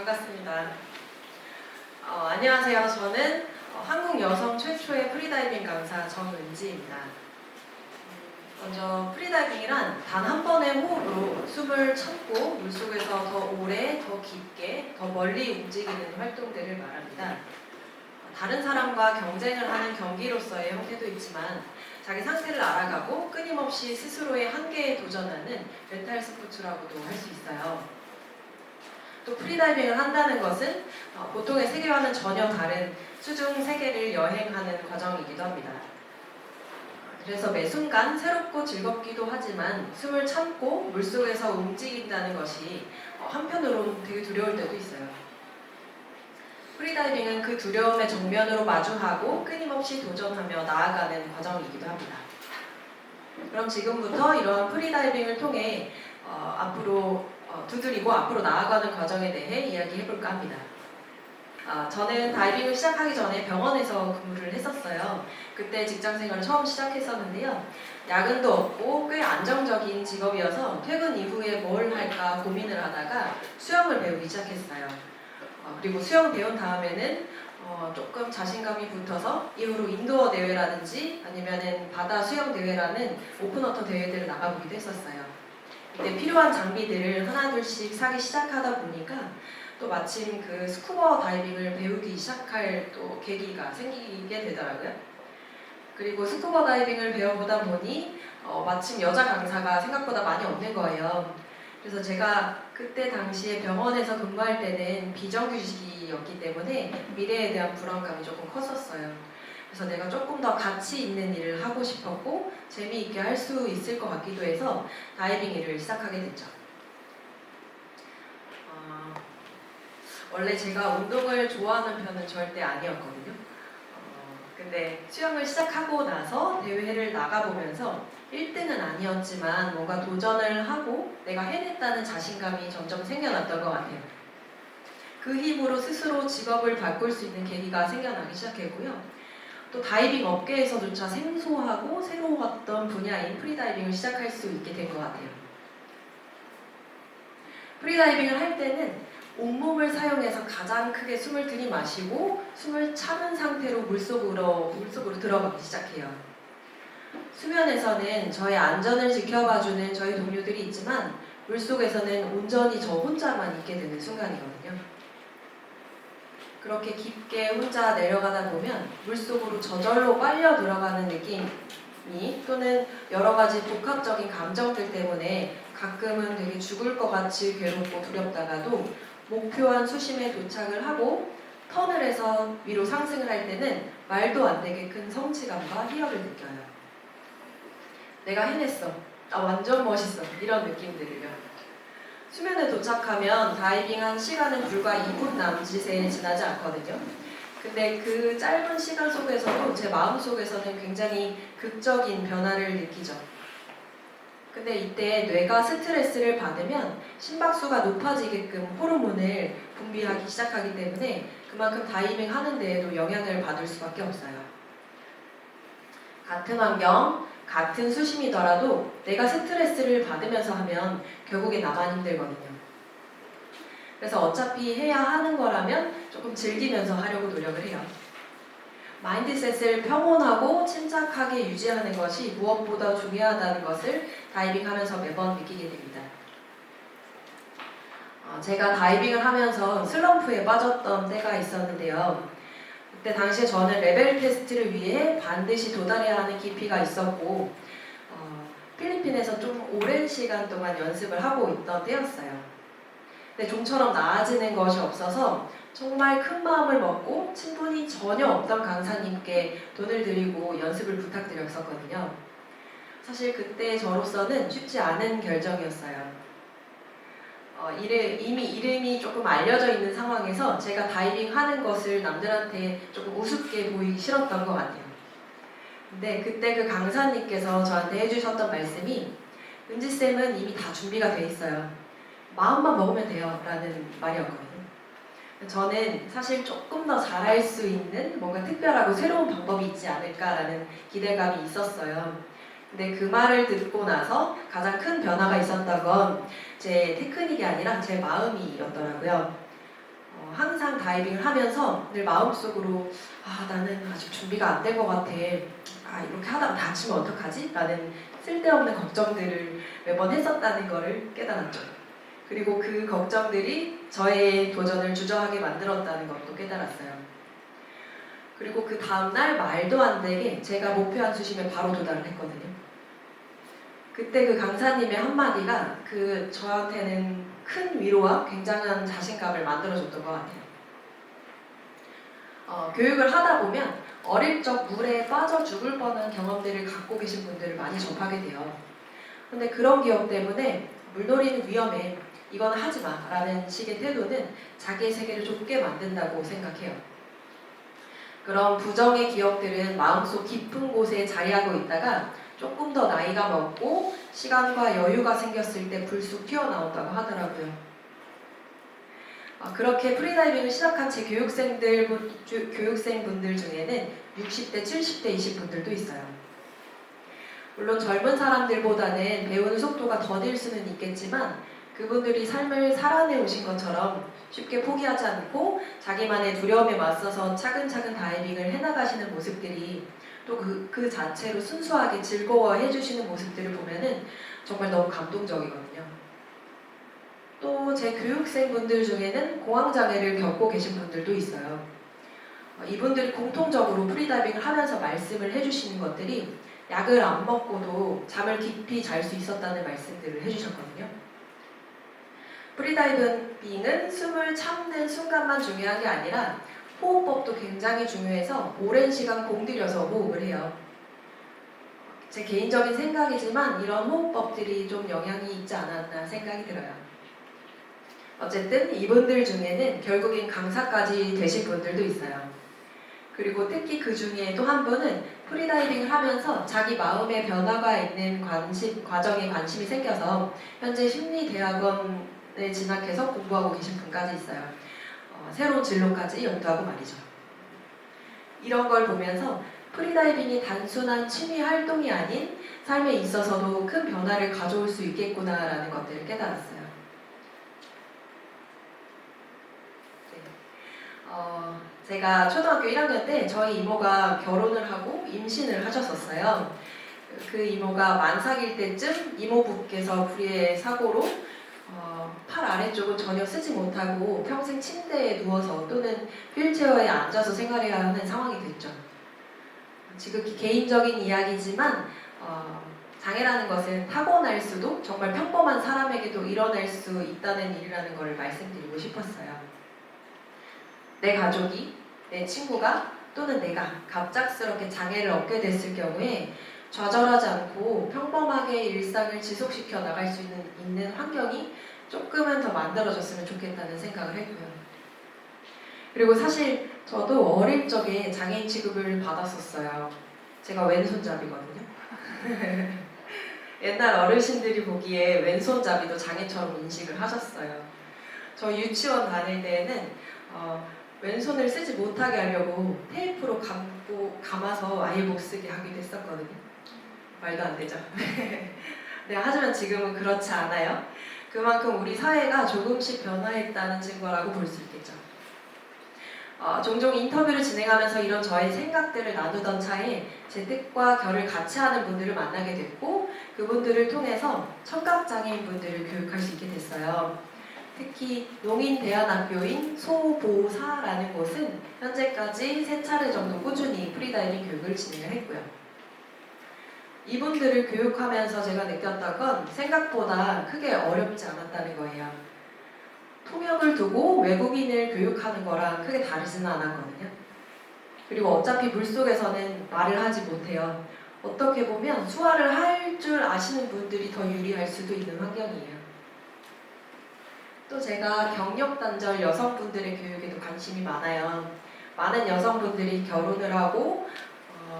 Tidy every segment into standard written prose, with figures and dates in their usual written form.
반갑습니다. 안녕하세요. 저는 한국 여성 최초의 프리다이빙 강사 정은지입니다. 먼저 프리다이빙이란 단 한 번의 호흡으로 숨을 참고 물속에서 더 오래, 더 깊게, 더 멀리 움직이는 활동들을 말합니다. 다른 사람과 경쟁을 하는 경기로서의 형태도 있지만 자기 상태를 알아가고 끊임없이 스스로의 한계에 도전하는 멘탈 스포츠라고도 할 수 있어요. 또 프리다이빙을 한다는 것은 보통의 세계와는 전혀 다른 수중 세계를 여행하는 과정이기도 합니다. 그래서 매 순간 새롭고 즐겁기도 하지만 숨을 참고 물속에서 움직인다는 것이 한편으로는 되게 두려울 때도 있어요. 프리다이빙은 그 두려움의 정면으로 마주하고 끊임없이 도전하며 나아가는 과정이기도 합니다. 그럼 지금부터 이러한 프리다이빙을 통해 앞으로 두드리고 앞으로 나아가는 과정에 대해 이야기해볼까 합니다. 저는 다이빙을 시작하기 전에 병원에서 근무를 했었어요. 그때 직장생활을 처음 시작했었는데요. 야근도 없고 꽤 안정적인 직업이어서 퇴근 이후에 뭘 할까 고민을 하다가 수영을 배우기 시작했어요. 그리고 수영 배운 다음에는 조금 자신감이 붙어서 이후로 인도어 대회라든지 아니면은 바다 수영 대회라는 오픈워터 대회들을 나가보기도 했었어요. 그때 필요한 장비들을 하나둘씩 사기 시작하다 보니까 또 마침 그 스쿠버 다이빙을 배우기 시작할 또 계기가 생기게 되더라고요. 그리고 스쿠버 다이빙을 배워보다 보니 마침 여자 강사가 생각보다 많이 없는 거예요. 그래서 제가 그때 당시에 병원에서 근무할 때는 비정규직이었기 때문에 미래에 대한 불안감이 조금 컸었어요. 그래서 내가 조금 더 가치 있는 일을 하고 싶었고 재미있게 할 수 있을 것 같기도 해서 다이빙 일을 시작하게 됐죠. 원래 제가 운동을 좋아하는 편은 절대 아니었거든요. 근데 수영을 시작하고 나서 대회를 나가보면서 1등은 아니었지만 뭔가 도전을 하고 내가 해냈다는 자신감이 점점 생겨났던 것 같아요. 그 힘으로 스스로 직업을 바꿀 수 있는 계기가 생겨나기 시작했고요. 또 다이빙 업계에서조차 생소하고 새로웠던 분야인 프리다이빙을 시작할 수 있게 된 것 같아요. 프리다이빙을 할 때는 온몸을 사용해서 가장 크게 숨을 들이마시고 숨을 참은 상태로 물속으로 들어가기 시작해요. 수면에서는 저의 안전을 지켜봐주는 저희 동료들이 있지만 물속에서는 온전히 저 혼자만 있게 되는 순간이거든요. 그렇게 깊게 혼자 내려가다 보면 물속으로 저절로 빨려 들어가는 느낌이 또는 여러 가지 복합적인 감정들 때문에 가끔은 되게 죽을 것 같이 괴롭고 두렵다가도 목표한 수심에 도착을 하고 턴을 해서 위로 상승을 할 때는 말도 안 되게 큰 성취감과 희열을 느껴요. 내가 해냈어. 완전 멋있어. 이런 느낌들을요. 수면에 도착하면 다이빙한 시간은 불과 2분 남짓에 지나지 않거든요. 근데 그 짧은 시간 속에서도 제 마음속에서는 굉장히 극적인 변화를 느끼죠. 근데 이때 뇌가 스트레스를 받으면 심박수가 높아지게끔 호르몬을 분비하기 시작하기 때문에 그만큼 다이빙 하는 데에도 영향을 받을 수밖에 없어요. 같은 환경, 같은 수심이더라도 내가 스트레스를 받으면서 하면 결국에 나만 힘들거든요. 그래서 어차피 해야 하는 거라면 조금 즐기면서 하려고 노력을 해요. 마인드셋을 평온하고 침착하게 유지하는 것이 무엇보다 중요하다는 것을 다이빙하면서 매번 느끼게 됩니다. 제가 다이빙을 하면서 슬럼프에 빠졌던 때가 있었는데요. 그때 당시에 저는 레벨 테스트를 위해 반드시 도달해야 하는 깊이가 있었고 필리핀에서 좀 오랜 시간 동안 연습을 하고 있던 때였어요. 근데 좀처럼 나아지는 것이 없어서 정말 큰 마음을 먹고 친분이 전혀 없던 강사님께 돈을 드리고 연습을 부탁드렸었거든요. 사실 그때 저로서는 쉽지 않은 결정이었어요. 이미 이름이 조금 알려져 있는 상황에서 제가 다이빙 하는 것을 남들한테 조금 우습게 보이기 싫었던 것 같아요. 근데 그때 그 강사님께서 저한테 해주셨던 말씀이 은지쌤은 이미 다 준비가 돼 있어요. 마음만 먹으면 돼요. 라는 말이었거든요. 저는 사실 조금 더 잘할 수 있는 뭔가 특별하고 새로운 방법이 있지 않을까라는 기대감이 있었어요. 근데 그 말을 듣고 나서 가장 큰 변화가 있었던 건 제 테크닉이 아니라 제 마음이었더라고요. 항상 다이빙을 하면서 늘 마음속으로 나는 아직 준비가 안 된 것 같아. 이렇게 하다가 다치면 어떡하지? 라는 쓸데없는 걱정들을 매번 했었다는 것을 깨달았죠. 그리고 그 걱정들이 저의 도전을 주저하게 만들었다는 것도 깨달았어요. 그리고 그 다음날 말도 안 되게 제가 목표한 수심에 바로 도달을 했거든요. 그때 그 강사님의 한마디가 저한테는 큰 위로와 굉장한 자신감을 만들어줬던 것 같아요. 교육을 하다 보면 어릴 적 물에 빠져 죽을 뻔한 경험들을 갖고 계신 분들을 많이 접하게 돼요. 근데 그런 기억 때문에 물놀이는 위험해, 이건 하지 마 라는 식의 태도는 자기의 세계를 좁게 만든다고 생각해요. 그런 부정의 기억들은 마음속 깊은 곳에 자리하고 있다가 조금 더 나이가 먹고 시간과 여유가 생겼을 때 불쑥 튀어나온다고 하더라고요. 그렇게 프리다이빙을 시작한 제 교육생분들 중에는 60대, 70대이신 분들도 있어요. 물론 젊은 사람들보다는 배우는 속도가 더딜 수는 있겠지만 그분들이 삶을 살아내 오신 것처럼 쉽게 포기하지 않고 자기만의 두려움에 맞서서 차근차근 다이빙을 해나가시는 모습들이 또 그 자체로 순수하게 즐거워해 주시는 모습들을 보면은 정말 너무 감동적이거든요. 또 제 교육생분들 중에는 공황장애를 겪고 계신 분들도 있어요. 이분들이 공통적으로 프리다이빙을 하면서 말씀을 해주시는 것들이 약을 안 먹고도 잠을 깊이 잘 수 있었다는 말씀들을 해주셨거든요. 프리다이빙은 숨을 참는 순간만 중요한 게 아니라 호흡법도 굉장히 중요해서 오랜 시간 공들여서 호흡을 해요. 제 개인적인 생각이지만 이런 호흡법들이 좀 영향이 있지 않았나 생각이 들어요. 어쨌든 이분들 중에는 결국엔 강사까지 되신 분들도 있어요. 그리고 특히 그 중에 또 한 분은 프리다이빙을 하면서 자기 마음의 변화가 있는 과정에 관심이 생겨서 현재 심리대학원에 진학해서 공부하고 계신 분까지 있어요. 새로운 진로까지 염두하고 말이죠. 이런 걸 보면서 프리다이빙이 단순한 취미 활동이 아닌 삶에 있어서도 큰 변화를 가져올 수 있겠구나라는 것들을 깨달았어요. 제가 초등학교 1학년 때 저희 이모가 결혼을 하고 임신을 하셨었어요. 그 이모가 만삭일 때쯤 이모부께서 불의의 사고로 팔 아래쪽은 전혀 쓰지 못하고 평생 침대에 누워서 또는 휠체어에 앉아서 생활해야 하는 상황이 됐죠. 지극히 개인적인 이야기지만 장애라는 것은 타고날 수도 정말 평범한 사람에게도 일어날 수 있다는 일이라는 것을 말씀드리고 싶었어요. 내 가족이, 내 친구가 또는 내가 갑작스럽게 장애를 얻게 됐을 경우에 좌절하지 않고 평범하게 일상을 지속시켜 나갈 수 있는 환경이 조금은 더 만들어졌으면 좋겠다는 생각을 했고요. 그리고 사실 저도 어릴 적에 장애인 취급을 받았었어요. 제가 왼손잡이거든요. 옛날 어르신들이 보기에 왼손잡이도 장애처럼 인식을 하셨어요. 저 유치원 다닐 때에는 왼손을 쓰지 못하게 하려고 테이프로 감아서 아예 못 쓰게 하기도 했었거든요. 말도 안 되죠. 네, 하지만 지금은 그렇지 않아요. 그만큼 우리 사회가 조금씩 변화했다는 증거라고 볼 수 있겠죠. 종종 인터뷰를 진행하면서 이런 저의 생각들을 나누던 차에 제 뜻과 결을 같이 하는 분들을 만나게 됐고 그분들을 통해서 청각장애인 분들을 교육할 수 있게 됐어요. 특히 농인대안학교인 소보사라는 곳은 현재까지 3차례 정도 꾸준히 프리다이빙 교육을 진행을 했고요. 이분들을 교육하면서 제가 느꼈던 건 생각보다 크게 어렵지 않았다는 거예요. 통역을 두고 외국인을 교육하는 거랑 크게 다르지는 않았거든요. 그리고 어차피 물속에서는 말을 하지 못해요. 어떻게 보면 수화를 할 줄 아시는 분들이 더 유리할 수도 있는 환경이에요. 또 제가 경력단절 여성분들의 교육에도 관심이 많아요. 많은 여성분들이 결혼을 하고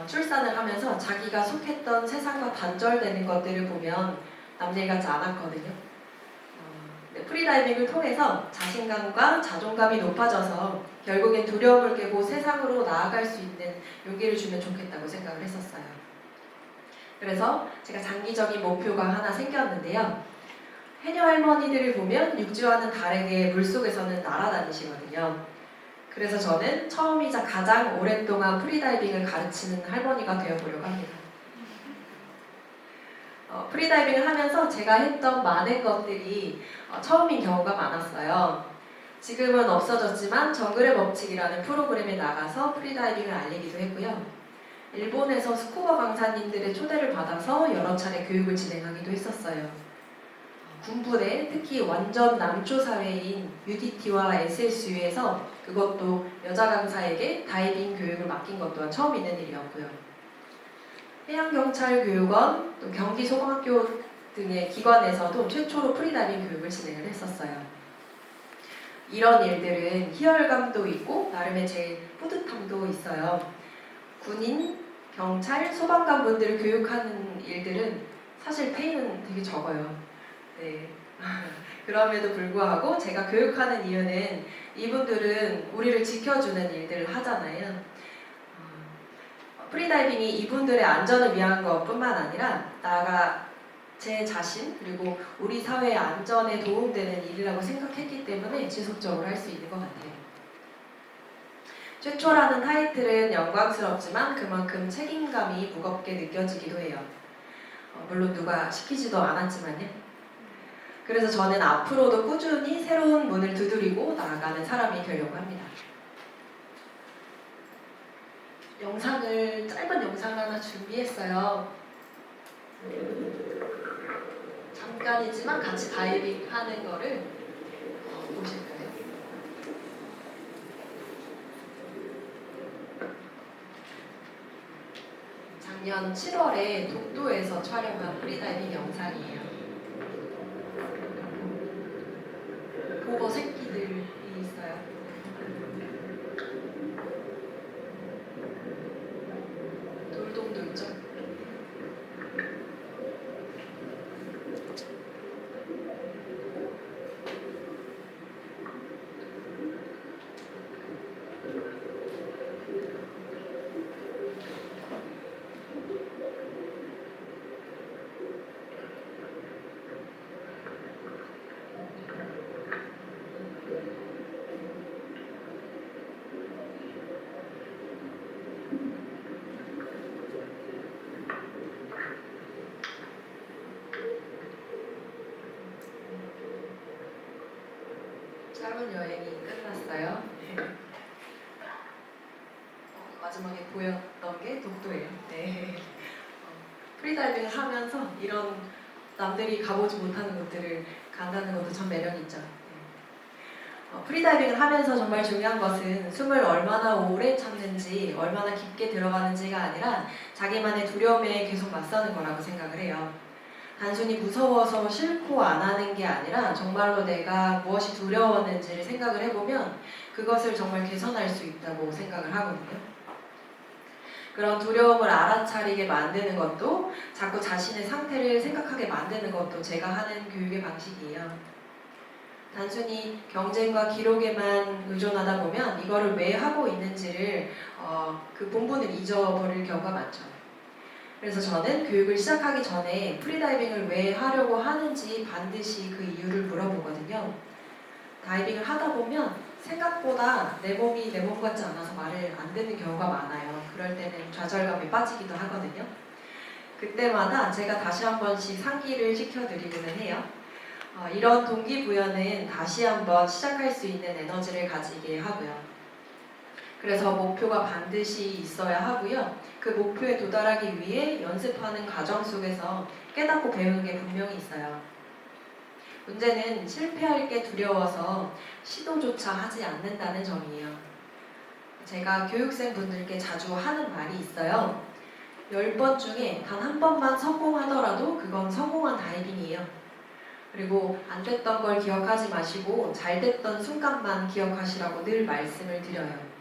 출산을 하면서 자기가 속했던 세상과 단절되는 것들을 보면 남일 같지 않았거든요. 프리다이빙을 통해서 자신감과 자존감이 높아져서 결국엔 두려움을 깨고 세상으로 나아갈 수 있는 용기를 주면 좋겠다고 생각을 했었어요. 그래서 제가 장기적인 목표가 하나 생겼는데요. 해녀 할머니들을 보면 육지와는 다르게 물속에서는 날아다니시거든요. 그래서 저는 처음이자 가장 오랫동안 프리다이빙을 가르치는 할머니가 되어보려고 합니다. 프리다이빙을 하면서 제가 했던 많은 것들이 처음인 경우가 많았어요. 지금은 없어졌지만 정글의 법칙이라는 프로그램에 나가서 프리다이빙을 알리기도 했고요. 일본에서 스쿠버 강사님들의 초대를 받아서 여러 차례 교육을 진행하기도 했었어요. 군부대, 특히 완전 남초 사회인 UDT와 SSU에서 그것도 여자 강사에게 다이빙 교육을 맡긴 것 또한 처음 있는 일이었고요. 해양경찰교육원, 또 경기소방학교 등의 기관에서도 최초로 프리다이빙 교육을 진행을 했었어요. 이런 일들은 희열감도 있고 나름의 제 뿌듯함도 있어요. 군인, 경찰, 소방관 분들을 교육하는 일들은 사실 페이는 되게 적어요. 네. 그럼에도 불구하고 제가 교육하는 이유는 이분들은 우리를 지켜주는 일들을 하잖아요. 프리다이빙이 이분들의 안전을 위한 것뿐만 아니라 나가 제 자신 그리고 우리 사회의 안전에 도움되는 일이라고 생각했기 때문에 지속적으로 할 수 있는 것 같아요. 최초라는 타이틀은 영광스럽지만 그만큼 책임감이 무겁게 느껴지기도 해요. 물론 누가 시키지도 않았지만요. 그래서 저는 앞으로도 꾸준히 새로운 문을 두드리고 나아가는 사람이 되려고 합니다. 짧은 영상을 하나 준비했어요. 잠깐이지만 같이 다이빙 하는 거를 보실까요? 작년 7월에 독도에서 촬영한 프리다이빙 영상이에요. 보거 새끼들이 있어요. 돌동돌죠. 짧은 여행이 끝났어요. 마지막에 보였던 게 독도예요. 네. 프리다이빙을 하면서 이런 남들이 가보지 못하는 곳들을 간다는 것도 참 매력이 있죠. 프리다이빙을 하면서 정말 중요한 것은 숨을 얼마나 오래 참는지, 얼마나 깊게 들어가는지가 아니라 자기만의 두려움에 계속 맞서는 거라고 생각을 해요. 단순히 무서워서 싫고 안 하는 게 아니라 정말로 내가 무엇이 두려웠는지를 생각을 해보면 그것을 정말 개선할 수 있다고 생각을 하거든요. 그런 두려움을 알아차리게 만드는 것도 자꾸 자신의 상태를 생각하게 만드는 것도 제가 하는 교육의 방식이에요. 단순히 경쟁과 기록에만 의존하다 보면 이거를 왜 하고 있는지를 그 본분을 잊어버릴 경우가 많죠. 그래서 저는 교육을 시작하기 전에 프리다이빙을 왜 하려고 하는지 반드시 그 이유를 물어보거든요. 다이빙을 하다 보면 생각보다 내 몸이 내 몸 같지 않아서 말을 안 듣는 경우가 많아요. 그럴 때는 좌절감에 빠지기도 하거든요. 그때마다 제가 다시 한 번씩 상기를 시켜드리기는 해요. 이런 동기부여는 다시 한번 시작할 수 있는 에너지를 가지게 하고요. 그래서 목표가 반드시 있어야 하고요. 그 목표에 도달하기 위해 연습하는 과정 속에서 깨닫고 배우는 게 분명히 있어요. 문제는 실패할 게 두려워서 시도조차 하지 않는다는 점이에요. 제가 교육생분들께 자주 하는 말이 있어요. 10번 중에 단 한 번만 성공하더라도 그건 성공한 다이빙이에요. 그리고 안 됐던 걸 기억하지 마시고 잘 됐던 순간만 기억하시라고 늘 말씀을 드려요.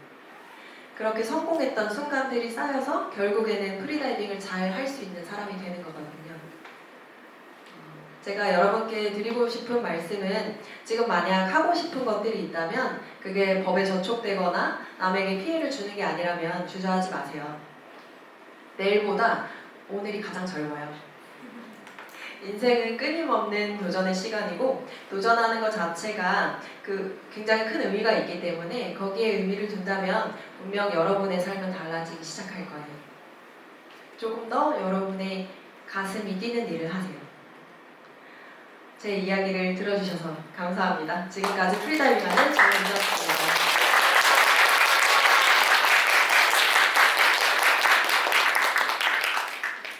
그렇게 성공했던 순간들이 쌓여서 결국에는 프리다이빙을 잘 할 수 있는 사람이 되는 거거든요. 제가 여러분께 드리고 싶은 말씀은 지금 만약 하고 싶은 것들이 있다면 그게 법에 저촉되거나 남에게 피해를 주는 게 아니라면 주저하지 마세요. 내일보다 오늘이 가장 젊어요. 인생은 끊임없는 도전의 시간이고 도전하는 것 자체가 굉장히 큰 의미가 있기 때문에 거기에 의미를 둔다면 분명 여러분의 삶은 달라지기 시작할 거예요. 조금 더 여러분의 가슴이 뛰는 일을 하세요. 제 이야기를 들어주셔서 감사합니다. 지금까지 프리다이빙하는 정은이었습니다.